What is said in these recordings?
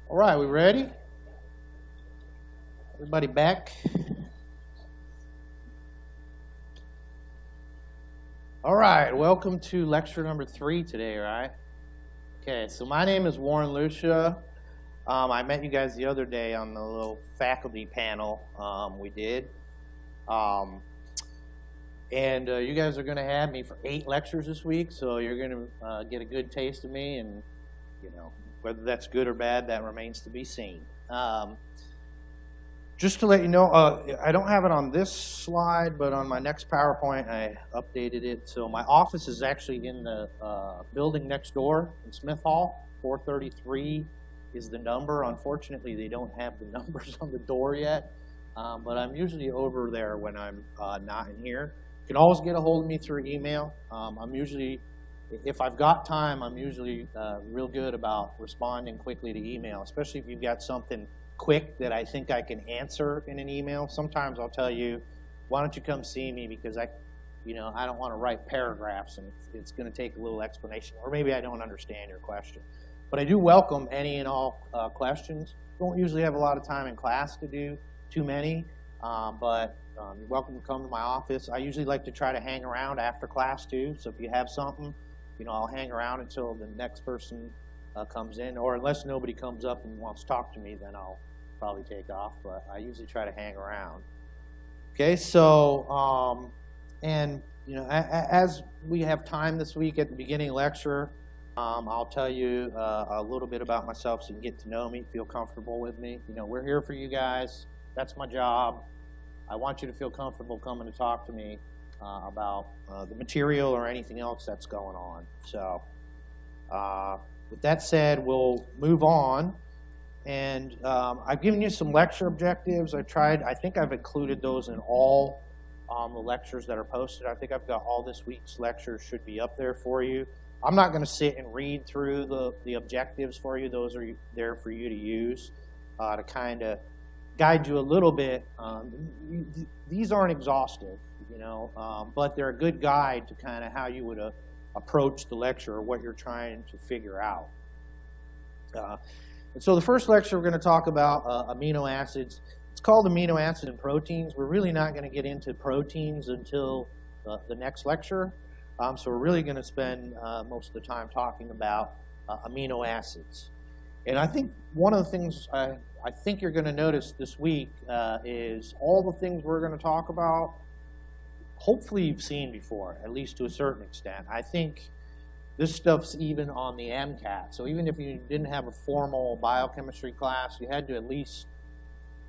All right, we ready? Everybody back? All right, welcome to lecture number 3 today, right? Okay, so my name is Warren Lucia. I met you guys the other day on the little faculty panel we did. You guys are going to have me for 8 lectures this week, so you're going to get a good taste of me, and whether that's good or bad, that remains to be seen. Just to let you know, I don't have it on this slide, but on my next PowerPoint, I updated it. So my office is actually in the building next door in Smith Hall. 433 is the number. Unfortunately, they don't have the numbers on the door yet, but I'm usually over there when I'm not in here. You can always get a hold of me through email. If I've got time, I'm usually real good about responding quickly to email, especially if you've got something quick that I think I can answer in an email. Sometimes I'll tell you, why don't you come see me, because I don't want to write paragraphs and it's going to take a little explanation, or maybe I don't understand your question. But I do welcome any and all questions. Don't usually have a lot of time in class to do too many, but you're welcome to come to my office. I usually like to try to hang around after class too, so if you have something, I'll hang around until the next person comes in, or unless nobody comes up and wants to talk to me, then I'll probably take off, but I usually try to hang around. Okay, so, as we have time this week at the beginning of lecture, I'll tell you a little bit about myself so you can get to know me, feel comfortable with me. We're here for you guys. That's my job. I want you to feel comfortable coming to talk to me about the material or anything else that's going on. So with that said, we'll move on. And I've given you some lecture objectives. I think I've included those in all the lectures that are posted. I think I've got all this week's lectures should be up there for you. I'm not going to sit and read through the objectives for you. Those are there for you to use to kind of guide you a little bit. These aren't exhaustive, but they're a good guide to kind of how you would approach the lecture or what you're trying to figure out. And so the first lecture we're going to talk about amino acids. It's called amino acids and proteins. We're really not going to get into proteins until the next lecture. So we're really going to spend most of the time talking about amino acids. And I think one of the things I think you're going to notice this week is all the things we're going to talk about, hopefully you've seen before, at least to a certain extent. I think this stuff's even on the MCAT. So even if you didn't have a formal biochemistry class, you had to at least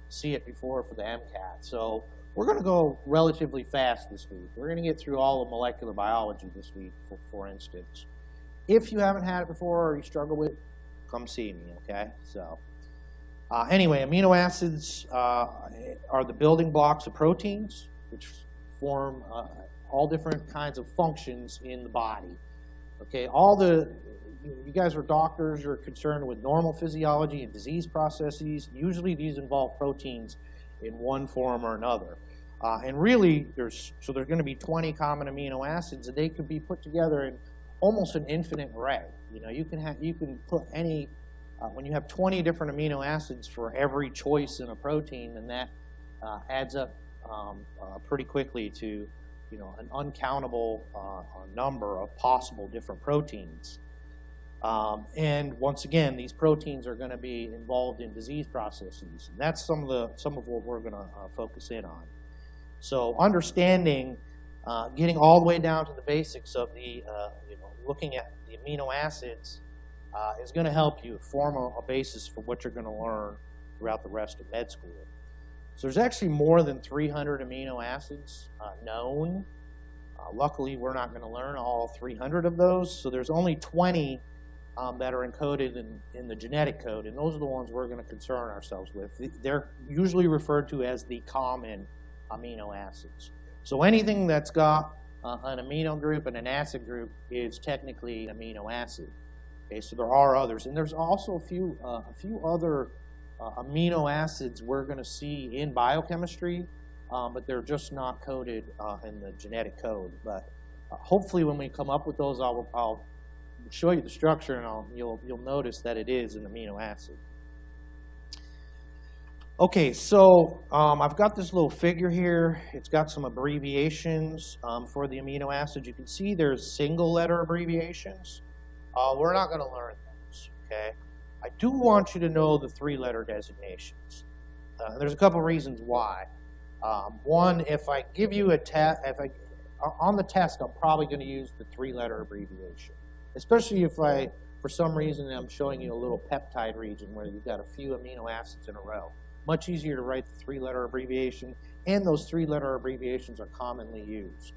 see it before for the MCAT. So we're going to go relatively fast this week. We're going to get through all of molecular biology this week, for instance. If you haven't had it before or you struggle with it, come see me, okay? So anyway, amino acids are the building blocks of proteins, which form all different kinds of functions in the body. Okay, you guys are doctors, you're concerned with normal physiology and disease processes. Usually these involve proteins in one form or another. And really, there's going to be 20 common amino acids, and they could be put together in almost an infinite array. You can put any, when you have 20 different amino acids for every choice in a protein, then that adds up pretty quickly to an uncountable number of possible different proteins. And once again, these proteins are going to be involved in disease processes. And that's some of what we're going to focus in on. So understanding, getting all the way down to the basics of the, looking at the amino acids is going to help you form a basis for what you're going to learn throughout the rest of med school. So there's actually more than 300 amino acids known. Luckily, we're not going to learn all 300 of those. So there's only 20 that are encoded in the genetic code, and those are the ones we're going to concern ourselves with. They're usually referred to as the common amino acids. So anything that's got an amino group and an acid group is technically an amino acid. Okay, so there are others, and there's also a few other amino acids we're going to see in biochemistry, but they're just not coded in the genetic code. But hopefully when we come up with those, I'll show you the structure, and you'll notice that it is an amino acid. Okay, so I've got this little figure here. It's got some abbreviations for the amino acids. You can see there's single letter abbreviations. We're not going to learn those, okay? I do want you to know the three-letter designations. There's a couple reasons why. One, if I give you a test, on the test, I'm probably going to use the three-letter abbreviation, especially if for some reason, I'm showing you a little peptide region where you've got a few amino acids in a row. Much easier to write the three-letter abbreviation, and those three-letter abbreviations are commonly used.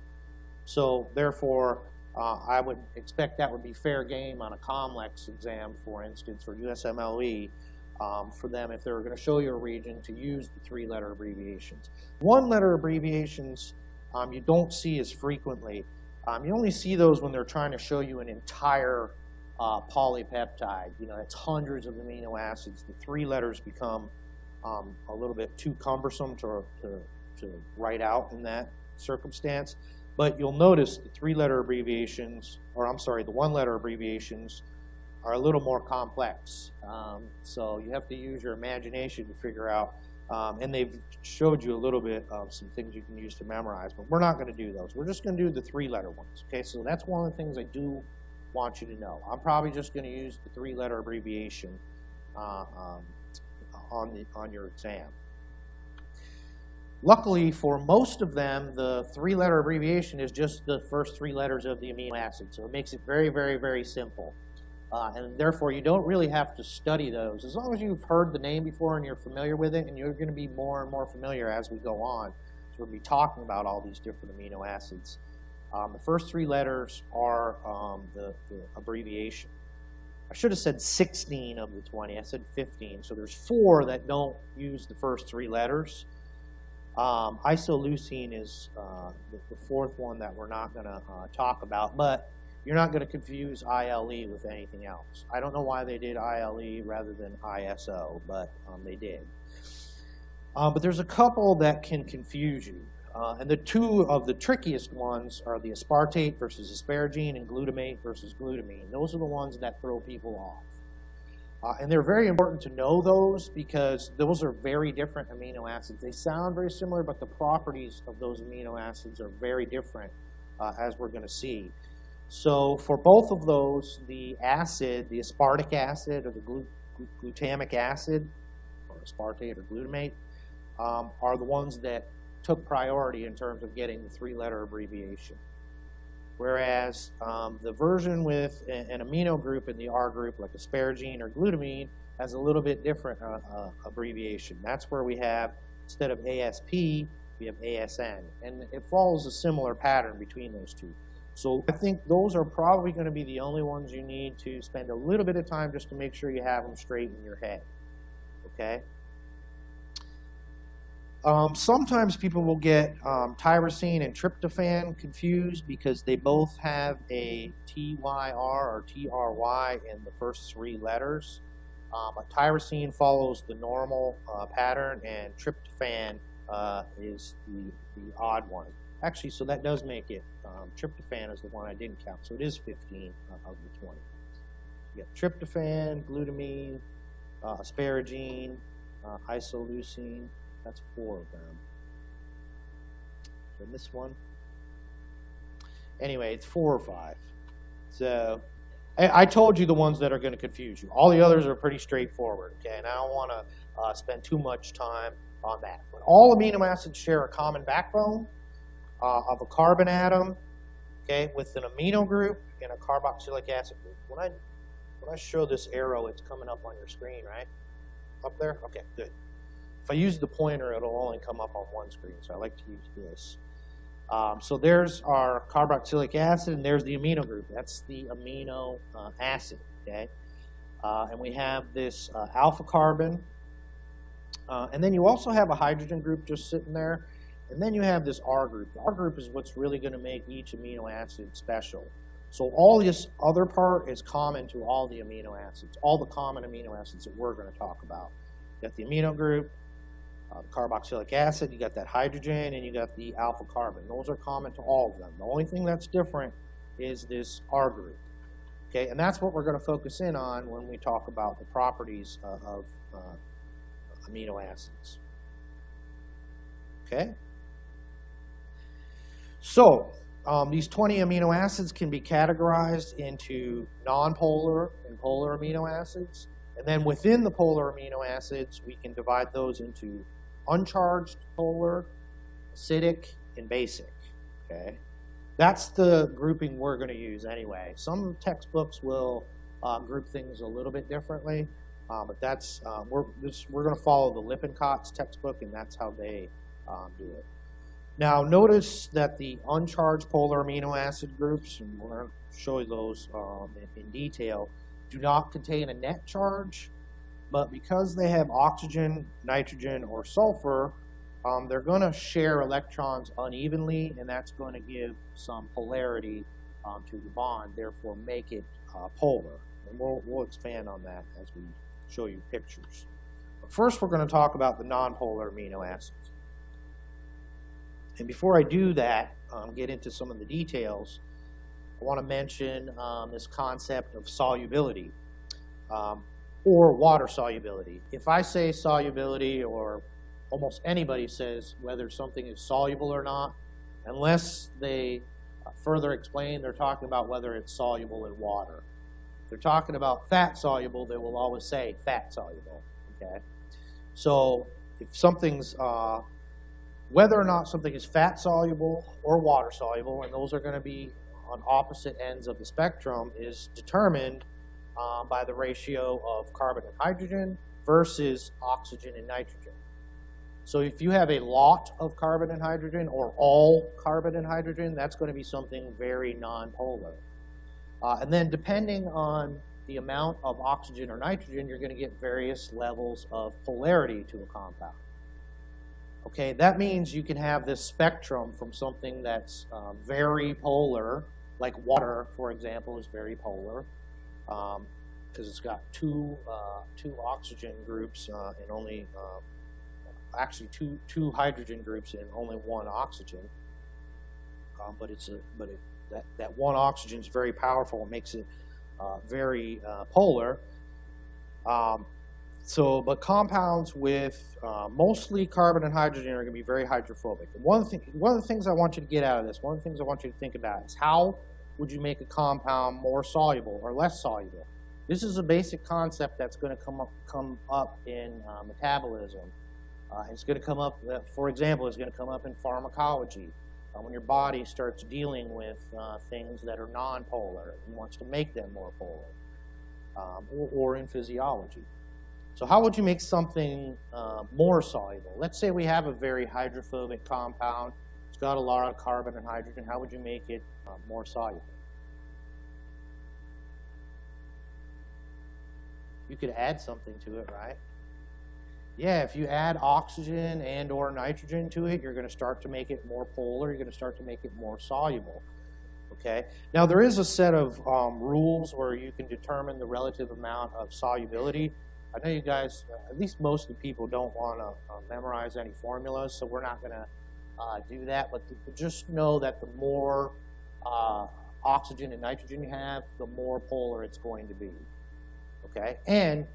So therefore, I would expect that would be fair game on a COMLEX exam, for instance, or USMLE, for them if they were going to show you a region to use the three-letter abbreviations. One-letter abbreviations you don't see as frequently. You only see those when they're trying to show you an entire polypeptide. You know, it's hundreds of amino acids. The three letters become a little bit too cumbersome to write out in that circumstance. But you'll notice the three-letter abbreviations, or I'm sorry, the one-letter abbreviations are a little more complex. So you have to use your imagination to figure out, and they've showed you a little bit of some things you can use to memorize, but we're not going to do those. We're just going to do the three-letter ones. Okay, so that's one of the things I do want you to know. I'm probably just going to use the three-letter abbreviation on your exam. Luckily, for most of them, the three-letter abbreviation is just the first three letters of the amino acid, so it makes it very, very, very simple. And therefore, you don't really have to study those. As long as you've heard the name before and you're familiar with it, and you're going to be more and more familiar as we go on. So we'll be talking about all these different amino acids. The first three letters are the abbreviation. I should have said 16 of the 20. I said 15. So there's 4 that don't use the first 3 letters. Isoleucine is the 4th one that we're not going to talk about, but you're not going to confuse ILE with anything else. I don't know why they did ILE rather than ISO, but they did. But there's a couple that can confuse you. And the 2 of the trickiest ones are the aspartate versus asparagine and glutamate versus glutamine. Those are the ones that throw people off. And they're very important to know those because those are very different amino acids. They sound very similar, but the properties of those amino acids are very different, as we're going to see. So for both of those, the acid, the aspartic acid or the glutamic acid, or aspartate or glutamate, are the ones that took priority in terms of getting the 3-letter abbreviation. Whereas the version with an amino group in the R group, like asparagine or glutamine, has a little bit different abbreviation. That's where we have, instead of ASP, we have ASN. And it follows a similar pattern between those two. So I think those are probably going to be the only ones you need to spend a little bit of time just to make sure you have them straight in your head. Okay? Sometimes people will get tyrosine and tryptophan confused because they both have a TYR or TRY in the first 3 letters. But tyrosine follows the normal pattern, and tryptophan is the odd one. Actually, so that does make it, tryptophan is the one I didn't count, so it is 15 of the 20. You got tryptophan, glutamine, asparagine, isoleucine. That's 4 of them. And this one. Anyway, it's 4 or 5. So I told you the ones that are going to confuse you. All the others are pretty straightforward. Okay, and I don't want to spend too much time on that. But all amino acids share a common backbone of a carbon atom, okay, with an amino group and a carboxylic acid group. When I show this arrow, it's coming up on your screen, right? Up there? Okay, good. If I use the pointer, it'll only come up on one screen, so I like to use this. So there's our carboxylic acid, and there's the amino group. That's the amino acid, okay? And we have this alpha carbon. And then you also have a hydrogen group just sitting there. And then you have this R group. The R group is what's really going to make each amino acid special. So all this other part is common to all the amino acids, all the common amino acids that we're going to talk about. You got the amino group, the carboxylic acid, you got that hydrogen, and you got the alpha carbon. Those are common to all of them. The only thing that's different is this R group. Okay, and that's what we're going to focus in on when we talk about the properties of amino acids. Okay? So, these 20 amino acids can be categorized into nonpolar and polar amino acids. And then within the polar amino acids, we can divide those into uncharged polar, acidic, and basic. Okay? That's the grouping we're going to use anyway. Some textbooks will group things a little bit differently, but that's we're going to follow the Lippincotts textbook, and that's how they do it. Now, notice that the uncharged polar amino acid groups, and we're going to show you those in detail, do not contain a net charge, but because they have oxygen, nitrogen, or sulfur, they're going to share electrons unevenly, and that's going to give some polarity to the bond, therefore make it polar. And we'll expand on that as we show you pictures. But first, we're going to talk about the nonpolar amino acids. And before I do that, get into some of the details, I want to mention this concept of solubility or water solubility. If I say solubility, or almost anybody says whether something is soluble or not, unless they further explain, they're talking about whether it's soluble in water. If they're talking about fat soluble, they will always say fat soluble. Okay, so if something's whether or not something is fat soluble or water soluble, and those are going to be on opposite ends of the spectrum, is determined by the ratio of carbon and hydrogen versus oxygen and nitrogen. So if you have a lot of carbon and hydrogen, or all carbon and hydrogen, that's going to be something very nonpolar. And then depending on the amount of oxygen or nitrogen, you're going to get various levels of polarity to a compound. Okay, that means you can have this spectrum from something that's very polar, like water, for example, is very polar, because it's got two oxygen groups and only actually two hydrogen groups and only one oxygen. That one oxygen is very powerful. It makes it very polar. But compounds with mostly carbon and hydrogen are going to be very hydrophobic. And one of the things I want you to get out of this, one of the things I want you to think about is how would you make a compound more soluble or less soluble? This is a basic concept that's going to come up in metabolism. It's going to come up, for example, it's going to come up in pharmacology. When your body starts dealing with things that are nonpolar and wants to make them more polar, or in physiology. So how would you make something more soluble? Let's say we have a very hydrophobic compound. It's got a lot of carbon and hydrogen. How would you make it more soluble? You could add something to it, right? Yeah, if you add oxygen and or nitrogen to it, you're going to start to make it more polar. You're going to start to make it more soluble. Okay. Now, there is a set of rules where you can determine the relative amount of solubility. I know you guys, at least most of the people, don't want to memorize any formulas, so we're not going to do that. But just know that the more oxygen and nitrogen you have, the more polar it's going to be. Okay? And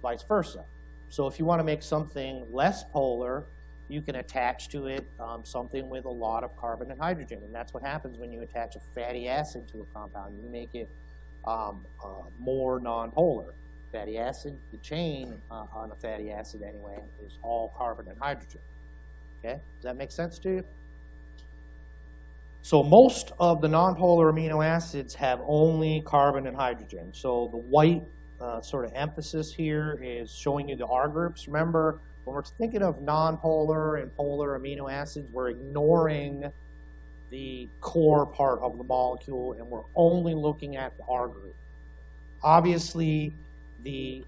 vice versa. So if you want to make something less polar, you can attach to it something with a lot of carbon and hydrogen. And that's what happens when you attach a fatty acid to a compound. You make it more nonpolar. Fatty acid, the chain on a fatty acid anyway, is all carbon and hydrogen. Okay? Does that make sense to you? So most of the nonpolar amino acids have only carbon and hydrogen. So the white sort of emphasis here is showing you the R groups. Remember, when we're thinking of nonpolar and polar amino acids, we're ignoring the core part of the molecule, and we're only looking at the R group. Obviously, the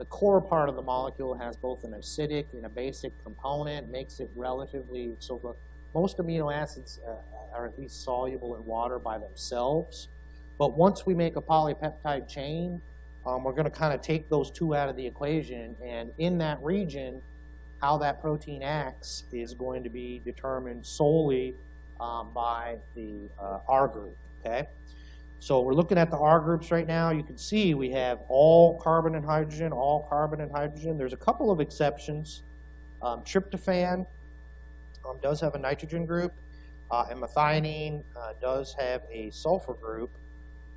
core part of the molecule has both an acidic and a basic component, makes it relatively, so most amino acids are at least soluble in water by themselves. But once we make a polypeptide chain, we're going to kind of take those two out of the equation, and in that region, how that protein acts is going to be determined solely by the R group. Okay, So we're looking at the R groups right now. You can see we have all carbon and hydrogen, all carbon and hydrogen. There's a couple of exceptions. Tryptophan does have a nitrogen group, and methionine does have a sulfur group.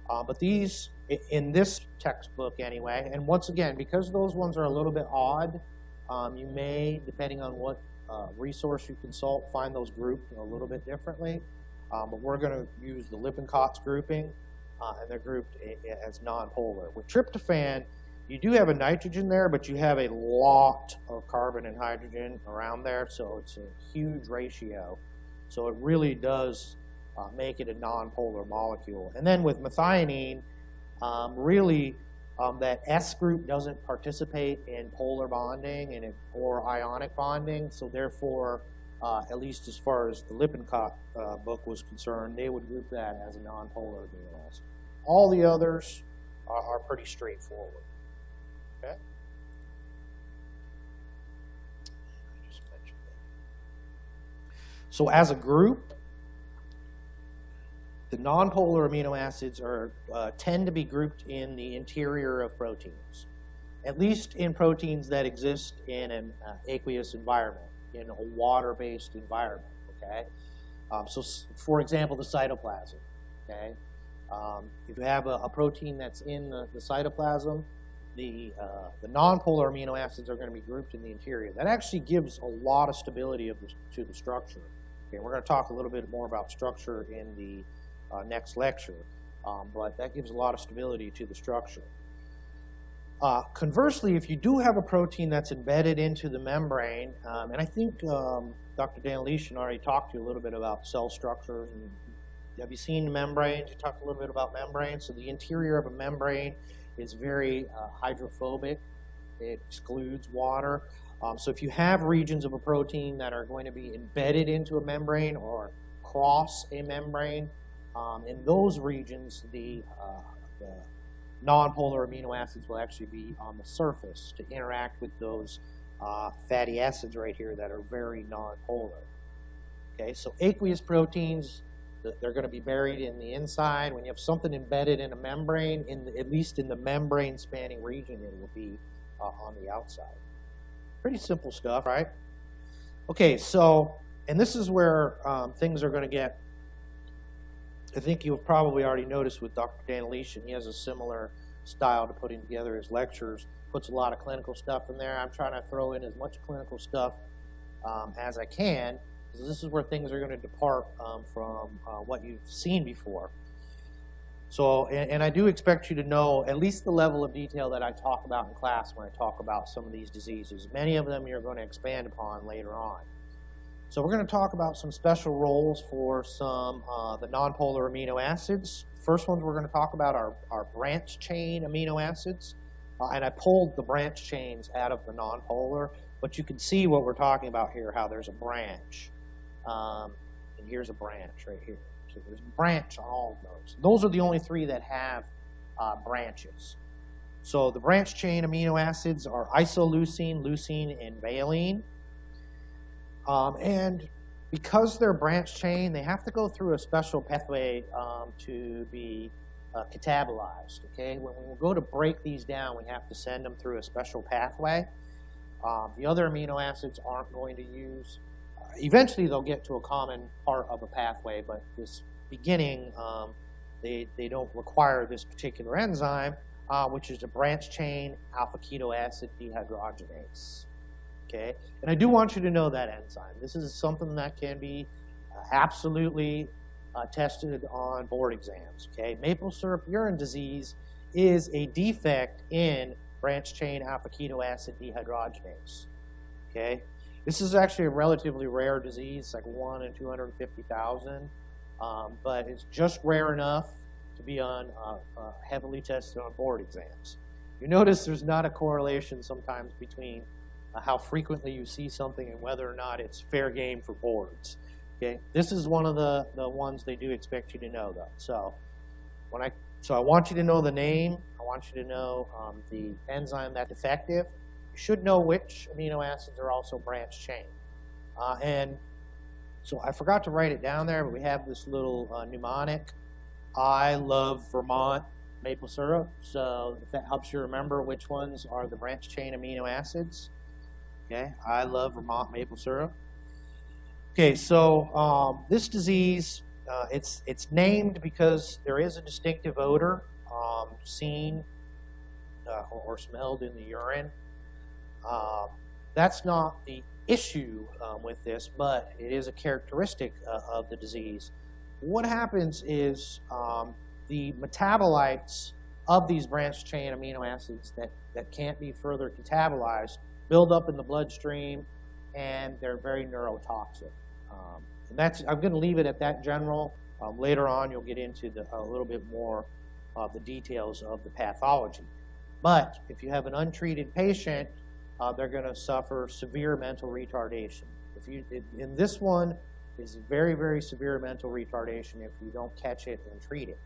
But these, in this textbook anyway, and once again, because those ones are a little bit odd, you may, depending on what resource you consult, find those grouped a little bit differently. But we're going to use the Lippincott grouping, and they're grouped as nonpolar. With tryptophan, you do have a nitrogen there, but you have a lot of carbon and hydrogen around there, so it's a huge ratio. So it really does make it a nonpolar molecule. And then with methionine, really that S group doesn't participate in polar bonding or ionic bonding, so therefore, at least as far as the Lippincott book was concerned, they would group that as a nonpolar amino acid. All the others are pretty straightforward. Okay. So as a group, the nonpolar amino acids tend to be grouped in the interior of proteins, at least in proteins that exist in an aqueous environment, in a water-based environment. Okay, so for example, the cytoplasm. Okay, if you have a protein that's in the cytoplasm, the nonpolar amino acids are going to be grouped in the interior. That actually gives a lot of stability to the structure. Okay, we're going to talk a little bit more about structure in the next lecture, but that gives a lot of stability to the structure. Conversely, if you do have a protein that's embedded into the membrane, and I think Dr. Dan Leishman already talked to you a little bit about cell structures. And have you seen membranes? You talked a little bit about membranes. So the interior of a membrane is very hydrophobic. It excludes water. So if you have regions of a protein that are going to be embedded into a membrane or cross a membrane, in those regions, the nonpolar amino acids will actually be on the surface to interact with those fatty acids right here that are very nonpolar. Okay, so aqueous proteins, they're going to be buried in the inside. When you have something embedded in a membrane, at least in the membrane spanning region, it will be on the outside. Pretty simple stuff, right? Okay, so, and this is where things are going to get, I think you've probably already noticed with Dr. Dan Leishman, he has a similar style to putting together his lectures, puts a lot of clinical stuff in there. I'm trying to throw in as much clinical stuff as I can, because this is where things are going to depart from what you've seen before. So, and I do expect you to know at least the level of detail that I talk about in class when I talk about some of these diseases. Many of them you're going to expand upon later on. So we're going to talk about some special roles for some the nonpolar amino acids. First ones we're going to talk about are branch chain amino acids. And I pulled the branch chains out of the nonpolar, but you can see what we're talking about here, how there's a branch. And here's a branch right here. So there's a branch on all of those. Those are the only three that have branches. So the branch chain amino acids are isoleucine, leucine, and valine. And because they're branch chain, they have to go through a special pathway to be catabolized. Okay, when we go to break these down, we have to send them through a special pathway. The other amino acids aren't going to use. Eventually, they'll get to a common part of a pathway, but this beginning, they don't require this particular enzyme, which is a branch chain alpha keto acid dehydrogenase. Okay, and I do want you to know that enzyme. This is something that can be absolutely tested on board exams. Okay, maple syrup urine disease is a defect in branch chain alpha keto acid dehydrogenase. Okay, this is actually a relatively rare disease, like 1 in 250,000, but it's just rare enough to be on heavily tested on board exams. You notice there's not a correlation sometimes between how frequently you see something and whether or not it's fair game for boards. Okay, this is one of the ones they do expect you to know, though. So I want you to know the name. I want you to know the enzyme that's defective. You should know which amino acids are also branch chain. And so I forgot to write it down there, but we have this little mnemonic. I love Vermont maple syrup, so if that helps you remember which ones are the branched chain amino acids. Okay, I love Vermont maple syrup. Okay, so this disease, it's named because there is a distinctive odor seen or smelled in the urine. That's not the issue with this, but it is a characteristic of the disease. What happens is the metabolites of these branched chain amino acids that can't be further catabolized build up in the bloodstream, and they're very neurotoxic. And I'm going to leave it at that general. Later on, you'll get into a little bit more of the details of the pathology. But if you have an untreated patient, they're going to suffer severe mental retardation. In this one is very, very severe mental retardation if you don't catch it and treat it.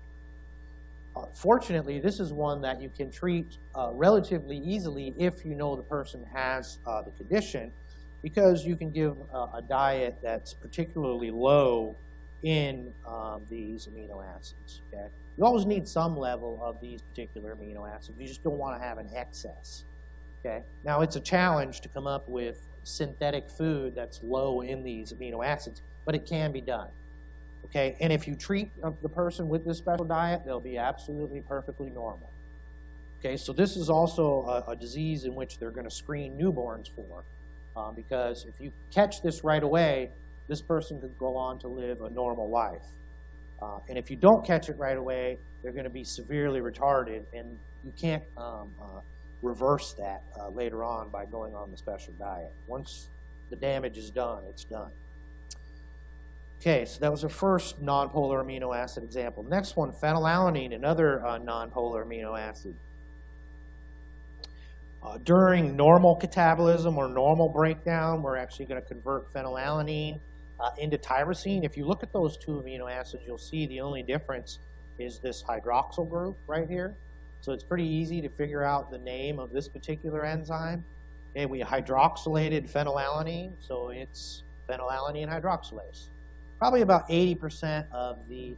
Fortunately, this is one that you can treat relatively easily if you know the person has the condition, because you can give a diet that's particularly low in these amino acids. Okay? You always need some level of these particular amino acids. You just don't want to have an excess. Okay? Now, it's a challenge to come up with synthetic food that's low in these amino acids, but it can be done. Okay? And if you treat the person with this special diet, they'll be absolutely perfectly normal. Okay? So this is also a disease in which they're going to screen newborns for, because if you catch this right away, this person could go on to live a normal life. And if you don't catch it right away, they're going to be severely retarded, and you can't reverse that later on by going on the special diet. Once the damage is done, it's done. Okay, so that was the first nonpolar amino acid example. Next one, phenylalanine, another nonpolar amino acid. During normal catabolism or normal breakdown, we're actually going to convert phenylalanine into tyrosine. If you look at those two amino acids, you'll see the only difference is this hydroxyl group right here. So it's pretty easy to figure out the name of this particular enzyme. Okay, we hydroxylated phenylalanine, so it's phenylalanine hydroxylase. Probably about 80% of the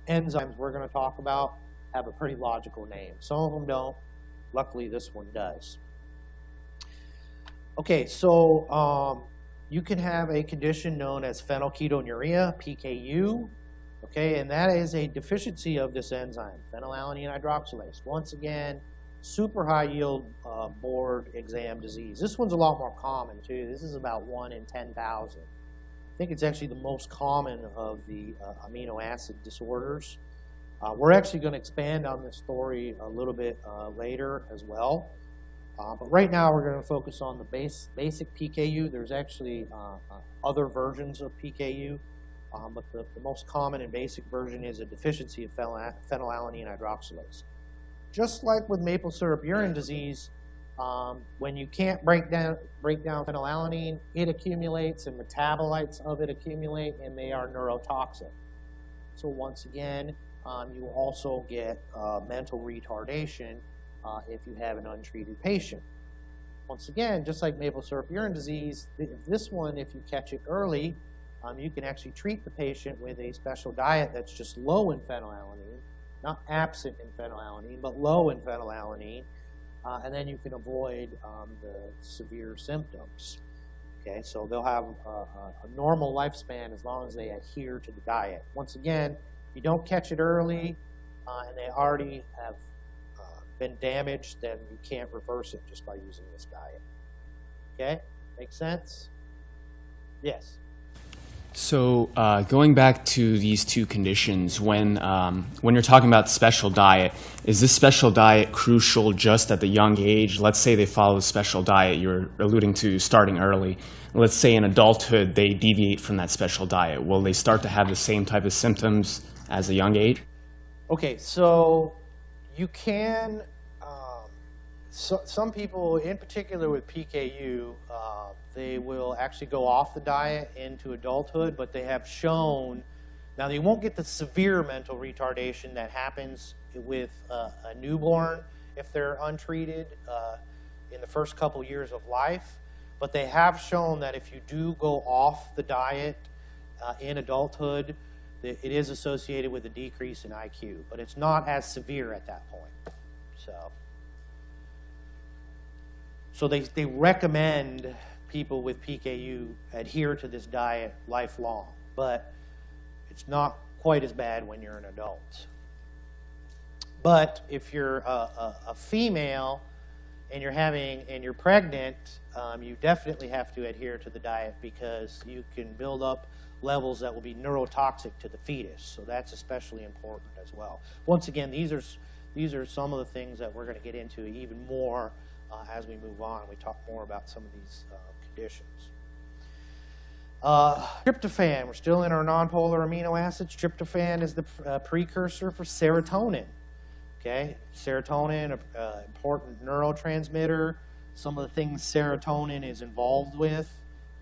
enzymes we're going to talk about have a pretty logical name. Some of them don't. Luckily, this one does. Okay, so you can have a condition known as phenylketonuria, PKU. Okay, and that is a deficiency of this enzyme, phenylalanine hydroxylase. Once again, super high yield board exam disease. This one's a lot more common too. This is about 1 in 10,000. I think it's actually the most common of the amino acid disorders. We're actually going to expand on this story a little bit later as well. But right now we're going to focus on the basic PKU. There's actually other versions of PKU, but the most common and basic version is a deficiency of phenylalanine hydroxylase. Just like with maple syrup urine disease, when you can't break down phenylalanine, it accumulates and metabolites of it accumulate, and they are neurotoxic. So once again, you will also get mental retardation if you have an untreated patient. Once again, just like maple syrup urine disease, this one, if you catch it early, you can actually treat the patient with a special diet that's just low in phenylalanine, not absent in phenylalanine, but low in phenylalanine, and then you can avoid the severe symptoms. Okay, so they'll have a normal lifespan as long as they adhere to the diet. Once again, if you don't catch it early and they already have been damaged, then you can't reverse it just by using this diet. Okay, make sense? Yes. So going back to these two conditions, when you're talking about special diet, is this special diet crucial just at the young age? Let's say they follow a special diet you're alluding to starting early. Let's say in adulthood they deviate from that special diet. Will they start to have the same type of symptoms as a young age? Okay, so you can, some people, in particular with PKU, they will actually go off the diet into adulthood, but they have shown, now they won't get the severe mental retardation that happens with a newborn if they're untreated in the first couple years of life, but they have shown that if you do go off the diet in adulthood, it is associated with a decrease in IQ, but it's not as severe at that point. So they recommend people with PKU adhere to this diet lifelong, but it's not quite as bad when you're an adult. But if you're a female and you're pregnant, you definitely have to adhere to the diet because you can build up levels that will be neurotoxic to the fetus. So that's especially important as well. Once again, these are some of the things that we're going to get into even more as we move on. We talk more about some of these conditions. Tryptophan, we're still in our nonpolar amino acids. Tryptophan is the precursor for serotonin. Okay, serotonin, an important neurotransmitter. Some of the things serotonin is involved with: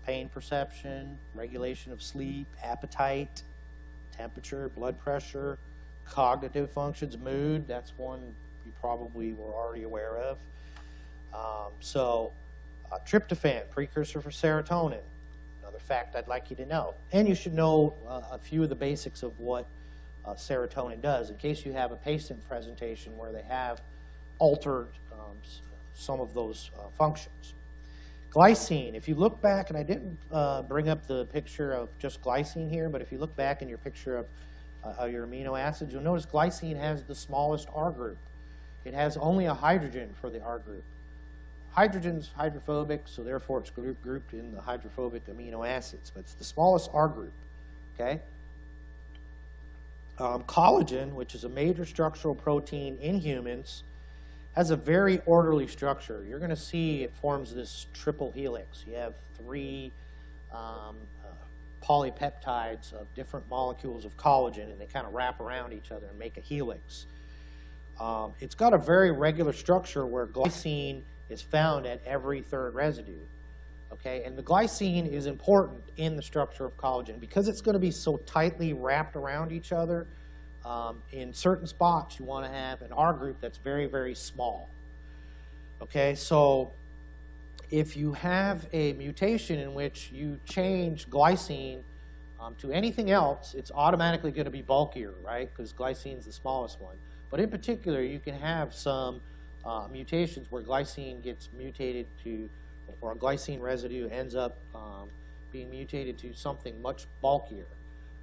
pain perception, regulation of sleep, appetite, temperature, blood pressure, cognitive functions, mood. That's one you probably were already aware of. Tryptophan, precursor for serotonin. Another fact I'd like you to know. And you should know a few of the basics of what serotonin does in case you have a patient presentation where they have altered some of those functions. Glycine, if you look back, and I didn't bring up the picture of just glycine here, but if you look back in your picture of your amino acids, you'll notice glycine has the smallest R group. It has only a hydrogen for the R group. Hydrogen's hydrophobic, so therefore it's grouped in the hydrophobic amino acids, but it's the smallest R group, okay? Collagen, which is a major structural protein in humans, has a very orderly structure. You're going to see it forms this triple helix. You have 3 polypeptides of different molecules of collagen, and they kind of wrap around each other and make a helix. It's got a very regular structure where glycine is found at every 3rd residue. Okay, and the glycine is important in the structure of collagen because it's going to be so tightly wrapped around each other. In certain spots, you want to have an R group that's very, very small. Okay, so if you have a mutation in which you change glycine to anything else, it's automatically going to be bulkier, right? Because glycine is the smallest one. But in particular, you can have some mutations where glycine gets mutated to, or a glycine residue ends up being mutated to something much bulkier.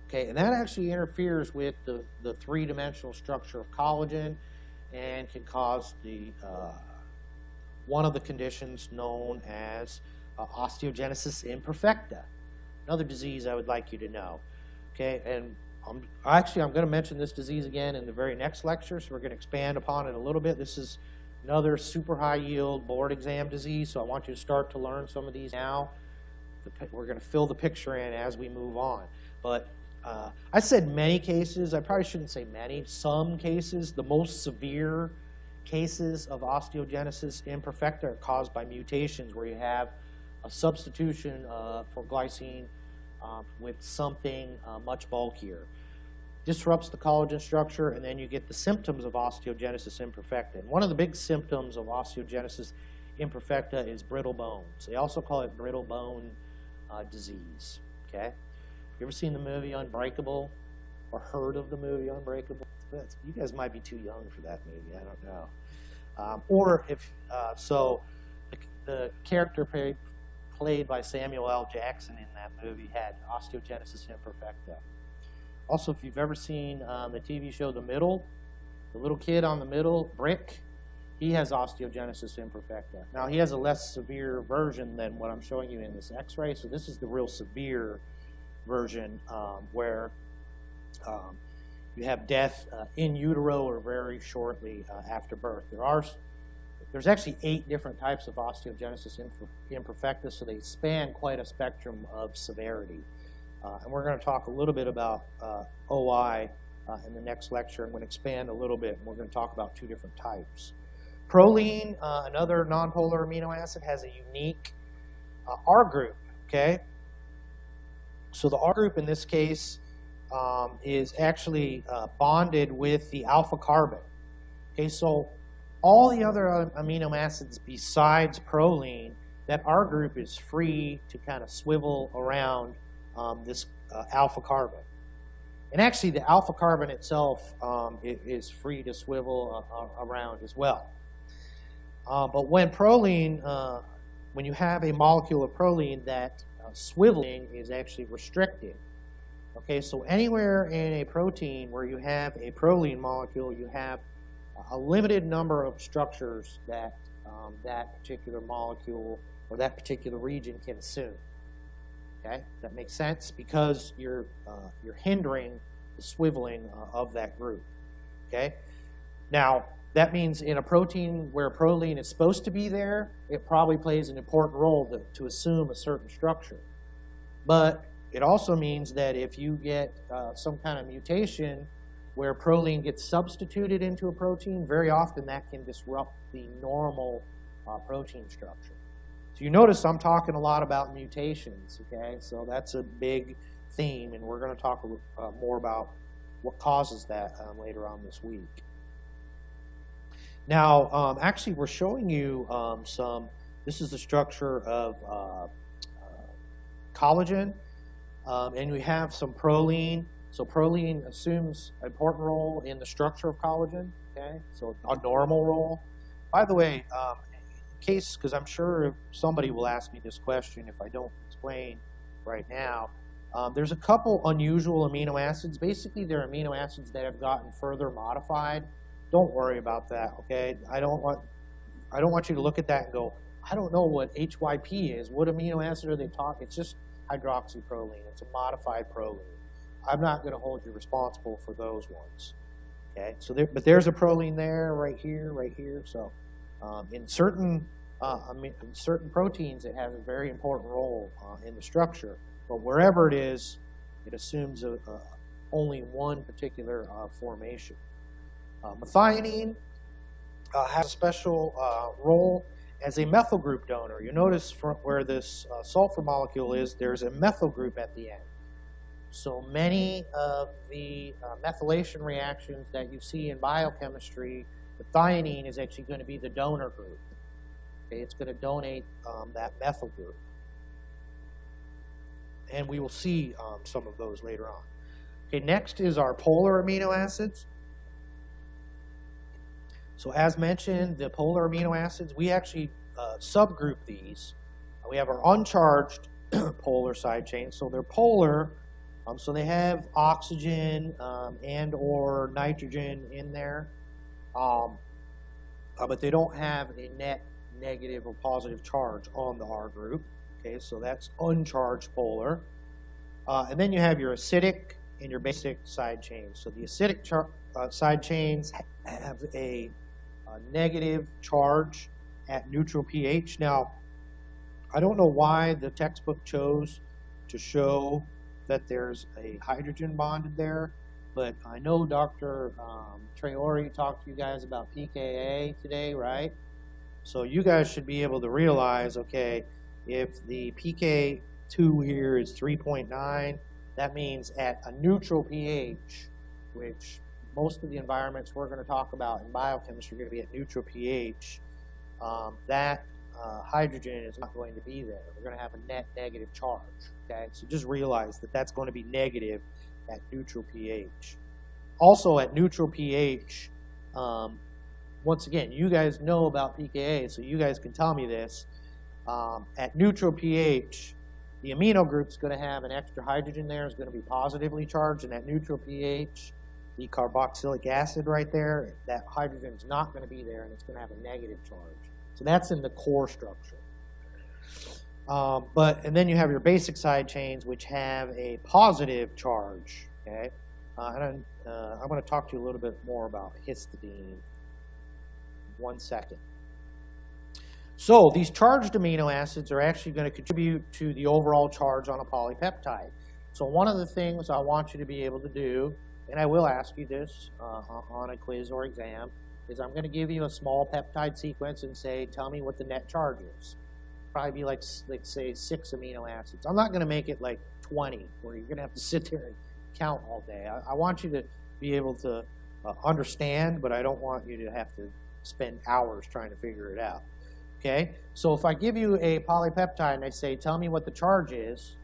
Okay, and that actually interferes with the 3-dimensional structure of collagen and can cause the one of the conditions known as osteogenesis imperfecta, another disease I would like you to know. Okay, and I'm going to mention this disease again in the very next lecture, so we're going to expand upon it a little bit. This is another super high yield board exam disease, so I want you to start to learn some of these now. We're going to fill the picture in as we move on. But I said many cases. I probably shouldn't say many. Some cases, the most severe cases of osteogenesis imperfecta are caused by mutations where you have a substitution for glycine with something much bulkier. Disrupts the collagen structure, and then you get the symptoms of osteogenesis imperfecta. And one of the big symptoms of osteogenesis imperfecta is brittle bones. They also call it brittle bone disease. Okay, you ever seen the movie Unbreakable, or heard of the movie Unbreakable? You guys might be too young for that movie. I don't know. Or if so, the character played by Samuel L. Jackson in that movie had osteogenesis imperfecta. Also, if you've ever seen the TV show The Middle, the little kid on the middle, Brick, he has osteogenesis imperfecta. Now, he has a less severe version than what I'm showing you in this x-ray, so this is the real severe version where you have death in utero or very shortly after birth. There's actually 8 different types of osteogenesis imperfecta, so they span quite a spectrum of severity. And we're going to talk a little bit about OI in the next lecture. I'm going to expand a little bit, and we're going to talk about 2 different types. Proline, another nonpolar amino acid, has a unique R group, okay? So the R group in this case is actually bonded with the alpha carbon. Okay, so all the other amino acids besides proline, that R group is free to kind of swivel around this alpha carbon. And actually, the alpha carbon itself is free to swivel around as well. But when proline, when you have a molecule of proline, that swiveling is actually restricted. Okay, so anywhere in a protein where you have a proline molecule, you have a limited number of structures that that particular molecule or that particular region can assume. Okay, does that make sense? Because you're hindering the swiveling of that group. Okay, now that means in a protein where proline is supposed to be there, it probably plays an important role to assume a certain structure. But it also means that if you get some kind of mutation where proline gets substituted into a protein, very often that can disrupt the normal protein structure. So you notice I'm talking a lot about mutations, okay? So that's a big theme, and we're going to talk more about what causes that later on this week. Now, actually, we're showing you this is the structure of collagen, and we have some proline. So proline assumes an important role in the structure of collagen, okay? So a normal role. By the way, in case, because I'm sure somebody will ask me this question if I don't explain right now, there's a couple unusual amino acids. Basically, they're amino acids that have gotten further modified. Don't worry about that, okay? I don't want you to look at that and go, I don't know what HYP is. What amino acid are they talking? It's just hydroxyproline. It's a modified proline. I'm not going to hold you responsible for those ones. Okay, so but there's a proline there, right here. So in certain proteins, it has a very important role in the structure. But wherever it is, it assumes only one particular formation. Methionine has a special role as a methyl group donor. You notice where this sulfur molecule is, there's a methyl group at the end. So many of the methylation reactions that you see in biochemistry, the methionine is actually going to be the donor group. Okay, it's going to donate that methyl group. And we will see some of those later on. Okay, next is our polar amino acids. So as mentioned, the polar amino acids, we actually subgroup these. We have our uncharged polar side chains. So they're polar, so they have oxygen and or nitrogen in there, but they don't have a net negative or positive charge on the R group. Okay, so that's uncharged polar. And then you have your acidic and your basic side chains. So the acidic side chains have a negative charge at neutral pH. Now, I don't know why the textbook chose to show that there's a hydrogen bonded there, but I know Dr. Traore talked to you guys about pKa today, right? So you guys should be able to realize, okay, if the pK2 here is 3.9, that means at a neutral pH, which most of the environments we're going to talk about in biochemistry are going to be at neutral pH, that hydrogen is not going to be there. We're going to have a net negative charge. Okay, so just realize that that's going to be negative at neutral pH. Also at neutral pH, once again, you guys know about pKa, so you guys can tell me this. At neutral pH, the amino group is going to have an extra hydrogen there, is going to be positively charged, and at neutral pH, the carboxylic acid right there, that hydrogen is not going to be there, and it's going to have a negative charge. So that's in the core structure. And then you have your basic side chains, which have a positive charge. Okay, I'm going to talk to you a little bit more about histidine. 1 second. So these charged amino acids are actually going to contribute to the overall charge on a polypeptide. So one of the things I want you to be able to do, and I will ask you this on a quiz or exam, is I'm going to give you a small peptide sequence and say, tell me what the net charge is. Probably be like say 6 amino acids. I'm not going to make it like 20, where you're going to have to sit there and count all day. I want you to be able to understand, but I don't want you to have to spend hours trying to figure it out. Okay, so if I give you a polypeptide and I say, tell me what the charge is,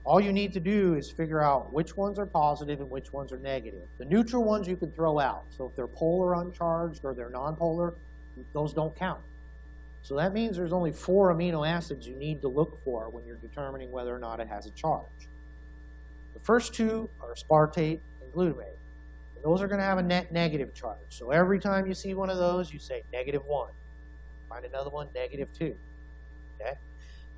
All you need to do is figure out which ones are positive and which ones are negative. The neutral ones you can throw out. So if they're polar uncharged or they're nonpolar, those don't count. So that means there's only 4 amino acids you need to look for when you're determining whether or not it has a charge. The first 2 are aspartate and glutamate. And those are going to have a net negative charge. So every time you see one of those, you say -1. Find another one, -2. Okay?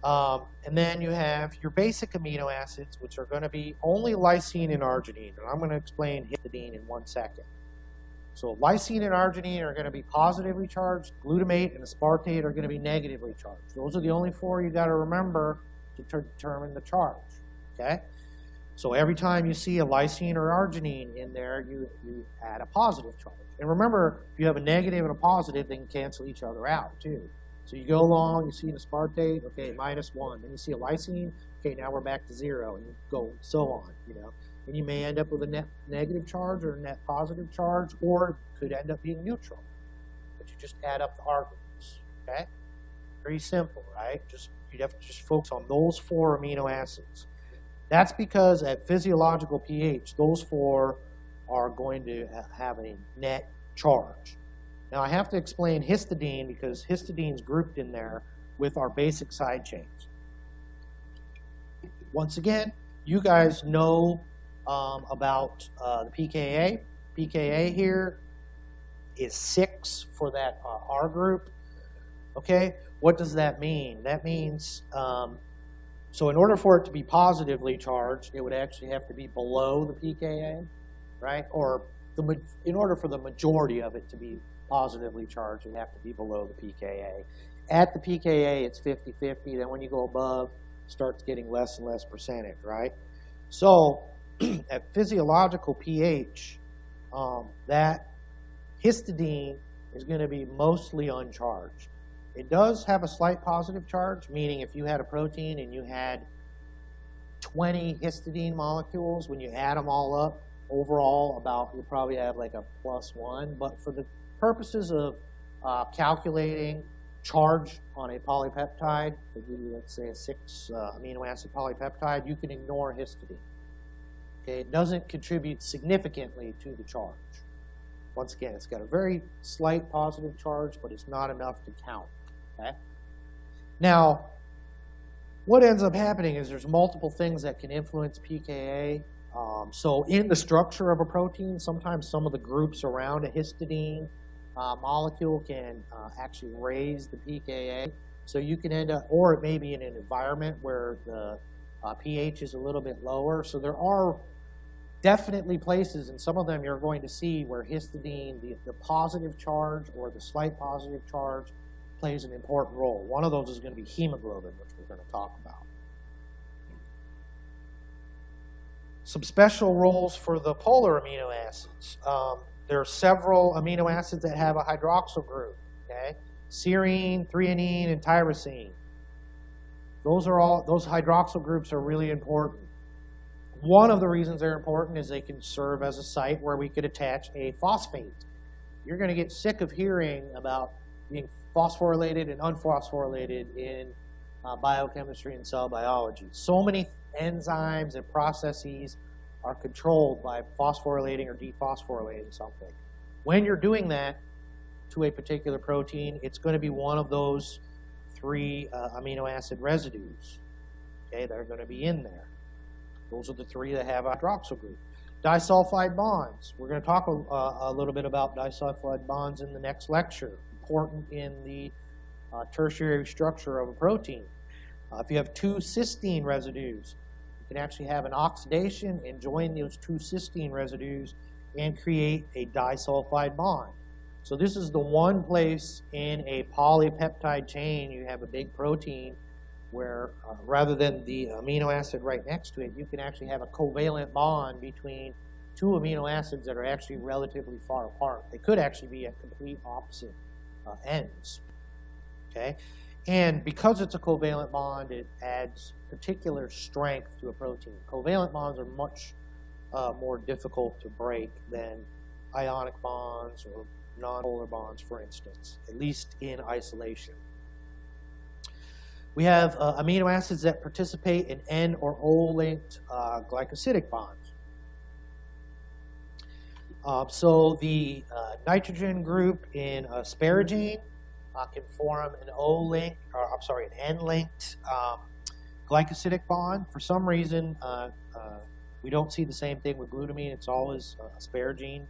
And then you have your basic amino acids, which are going to be only lysine and arginine. And I'm going to explain histidine in 1 second. So lysine and arginine are going to be positively charged. Glutamate and aspartate are going to be negatively charged. Those are the only 4 you got to remember to determine the charge. Okay? So every time you see a lysine or arginine in there, you add a positive charge. And remember, if you have a negative and a positive, they can cancel each other out too. So you go along, you see an aspartate, okay, -1. Then you see a lysine, okay, now we're back to 0, and you go so on, you know. And you may end up with a net negative charge or a net positive charge, or it could end up being neutral. But you just add up the arguments, okay? Pretty simple, right? You'd have to just focus on those 4 amino acids. That's because at physiological pH, those 4 are going to have a net charge. Now I have to explain histidine because histidine's grouped in there with our basic side chains. Once again, you guys know about the pKa. pKa here is 6 for that R group. Okay, what does that mean? That means, so in order for it to be positively charged, it would actually have to be below the pKa, right? Or in order for the majority of it to be positively charged, it would have to be below the pKa. At the pKa, it's 50-50. Then when you go above, it starts getting less and less percentage, right? So at physiological pH, that histidine is going to be mostly uncharged. It does have a slight positive charge, meaning if you had a protein and you had 20 histidine molecules, when you add them all up, overall you'll probably have like a +1. But for the purposes of calculating charge on a polypeptide, let's say a 6 amino acid polypeptide, you can ignore histidine. Okay, it doesn't contribute significantly to the charge. Once again, it's got a very slight positive charge, but it's not enough to count. Okay? Now, what ends up happening is there's multiple things that can influence pKa. So in the structure of a protein, sometimes some of the groups around a histidine molecule can actually raise the pKa. So you can end up, or it may be in an environment where the pH is a little bit lower. So there are definitely places, and some of them you're going to see where histidine, the positive charge or the slight positive charge, plays an important role. One of those is going to be hemoglobin, which we're going to talk about. Some special roles for the polar amino acids. There are several amino acids that have a hydroxyl group. Okay, serine, threonine, and tyrosine. Those hydroxyl groups are really important. One of the reasons they're important is they can serve as a site where we could attach a phosphate. You're going to get sick of hearing about being phosphorylated and unphosphorylated in biochemistry and cell biology. So many enzymes and processes are controlled by phosphorylating or dephosphorylating something. When you're doing that to a particular protein, it's going to be one of those 3 amino acid residues, okay, that are going to be in there. Those are the 3 that have a hydroxyl group. Disulfide bonds. We're going to talk a little bit about disulfide bonds in the next lecture. Important in the tertiary structure of a protein. If you have 2 cysteine residues, you can actually have an oxidation and join those 2 cysteine residues and create a disulfide bond. So this is the one place in a polypeptide chain you have a big protein where rather than the amino acid right next to it, you can actually have a covalent bond between 2 amino acids that are actually relatively far apart. They could actually be at complete opposite ends. Okay? And because it's a covalent bond, it adds particular strength to a protein. Covalent bonds are much more difficult to break than ionic bonds or nonpolar bonds, for instance, at least in isolation. We have amino acids that participate in N or O-linked glycosidic bonds. So the nitrogen group in asparagine can form an an N-linked glycosidic bond. For some reason, we don't see the same thing with glutamine. It's always asparagine.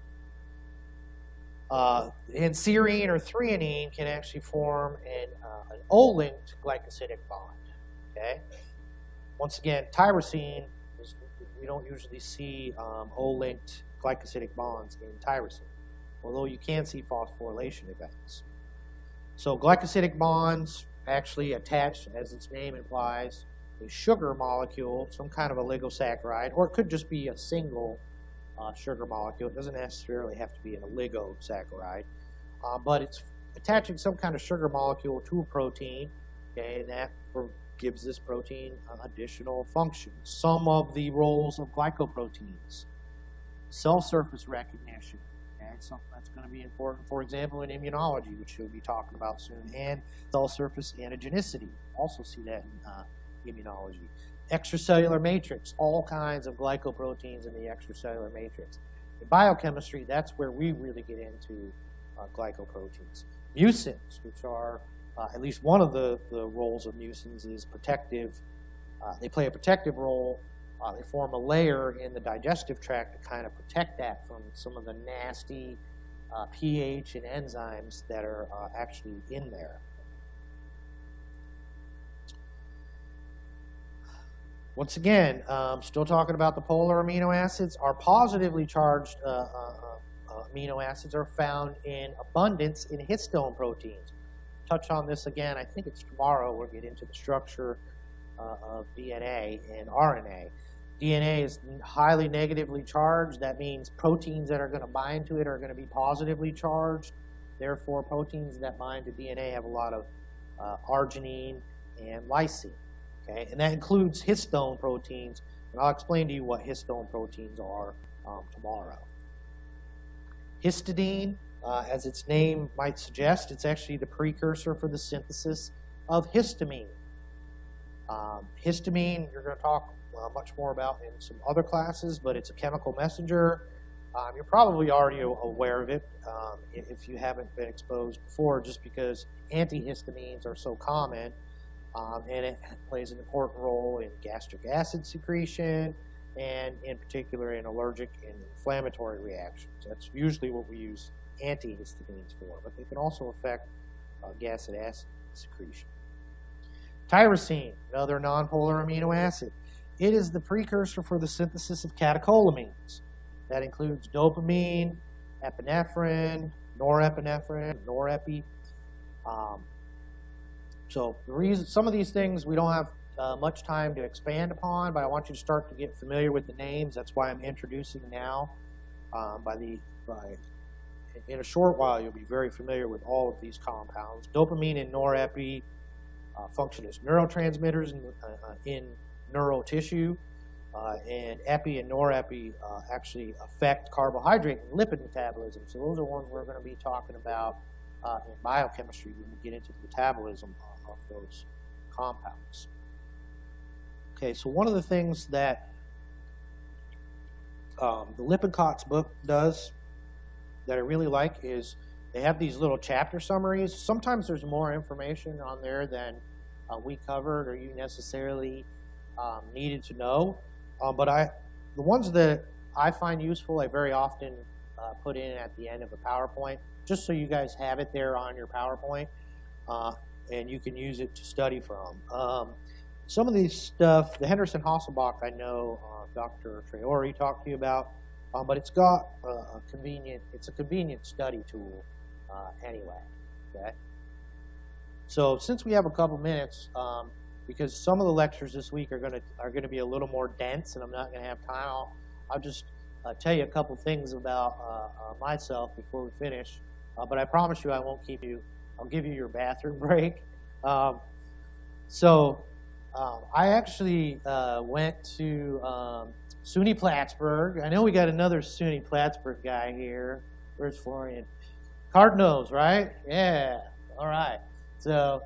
And serine or threonine can actually form an O-linked glycosidic bond. Okay. Once again, tyrosine, we don't usually see O-linked glycosidic bonds in tyrosine, although you can see phosphorylation events. So glycosidic bonds actually attach, as its name implies, a sugar molecule, some kind of oligosaccharide, or it could just be a single sugar molecule. It doesn't necessarily have to be an oligosaccharide, but it's attaching some kind of sugar molecule to a protein, okay, and that gives this protein additional functions. Some of the roles of glycoproteins: cell surface recognition, okay, something that's going to be important, for example, in immunology, which we'll be talking about soon, and cell surface antigenicity. Also see that in immunology. Extracellular matrix, all kinds of glycoproteins in the extracellular matrix. In biochemistry, that's where we really get into glycoproteins. Mucins, which are, at least one of the roles of mucins is protective. They play a protective role. They form a layer in the digestive tract to kind of protect that from some of the nasty pH and enzymes that are actually in there. Once again, still talking about the polar amino acids. Our positively charged amino acids are found in abundance in histone proteins. Touch on this again. I think it's tomorrow. We'll get into the structure of DNA and RNA. DNA is highly negatively charged. That means proteins that are going to bind to it are going to be positively charged. Therefore, proteins that bind to DNA have a lot of arginine and lysine. Okay, and that includes histone proteins, and I'll explain to you what histone proteins are tomorrow. Histidine, as its name might suggest, it's actually the precursor for the synthesis of histamine. Histamine, you're going to talk much more about in some other classes, but it's a chemical messenger. You're probably already aware of it if you haven't been exposed before, just because antihistamines are so common. And it plays an important role in gastric acid secretion and in particular in allergic and inflammatory reactions. That's usually what we use antihistamines for, but they can also affect gastric acid secretion. Tyrosine, another nonpolar amino acid. It is the precursor for the synthesis of catecholamines. That includes dopamine, epinephrine, norepinephrine, norepi. So the reason, some of these things we don't have much time to expand upon, but I want you to start to get familiar with the names. That's why I'm introducing now. In a short while, you'll be very familiar with all of these compounds. Dopamine and norepi function as neurotransmitters in neural tissue, and epi and norepi actually affect carbohydrate and lipid metabolism. So those are ones we're going to be talking about in biochemistry when we get into the metabolism of those compounds. Okay, so one of the things that the Lippincotts book does that I really like is they have these little chapter summaries. Sometimes there's more information on there than we covered or you necessarily needed to know. But the ones that I find useful, I very often put in at the end of a PowerPoint, just so you guys have it there on your PowerPoint, and you can use it to study from. Some of these stuff, the Henderson-Hasselbalch, I know Dr. Traore talked to you about, but it's got it's a convenient study tool anyway. Okay. So since we have a couple minutes, because some of the lectures this week are going to be a little more dense, and I'm not going to have time, I'll just tell you a couple things about myself before we finish. But I promise you I won't keep you. I'll give you your bathroom break. I actually went to SUNY Plattsburgh. I know we got another SUNY Plattsburgh guy here. Where's Florian? Cardinals, right? Yeah. All right. So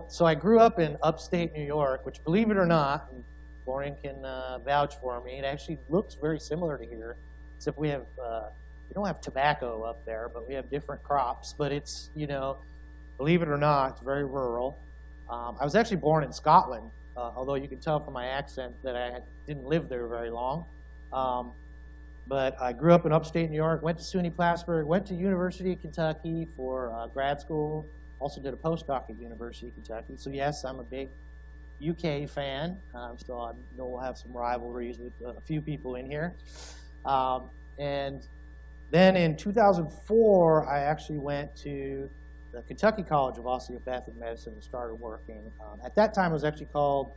So I grew up in upstate New York, which, believe it or not, and Florian can vouch for me, it actually looks very similar to here, except we don't have tobacco up there, but we have different crops. But it's, believe it or not, it's very rural. I was actually born in Scotland, although you can tell from my accent that I didn't live there very long. But I grew up in upstate New York, went to SUNY Plattsburgh, went to University of Kentucky for grad school, also did a postdoc at University of Kentucky. So yes, I'm a big UK fan. So I know we'll have some rivalries with a few people in here. And then in 2004, I actually went to the Kentucky College of Osteopathic Medicine and started working. At that time, it was actually called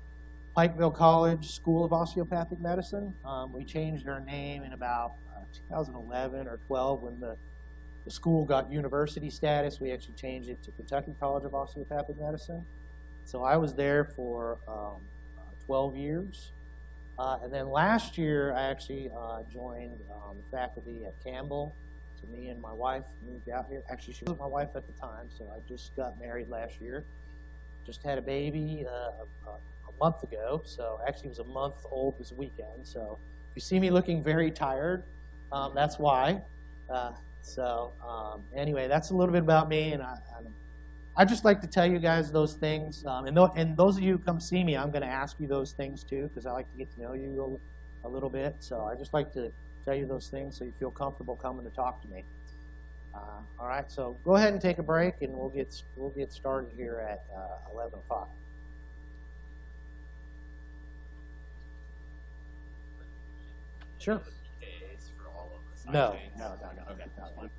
Pikeville College School of Osteopathic Medicine. We changed our name in about 2011 or 12 when the school got university status. We actually changed it to Kentucky College of Osteopathic Medicine. So I was there for 12 years. And then last year, I actually joined faculty at Campbell. So me and my wife moved out here. Actually, she was my wife at the time, so I just got married last year. Just had a baby a month ago, so actually it was a month old this weekend. So if you see me looking very tired, that's why. Anyway, that's a little bit about me, and I just like to tell you guys those things. And those of you who come see me, I'm going to ask you those things too, because I like to get to know you a little bit. So I just like to tell you those things so you feel comfortable coming to talk to me. All right, so go ahead and take a break, and we'll get started here at 11 o'clock. Sure. For all of us. No. Okay. No.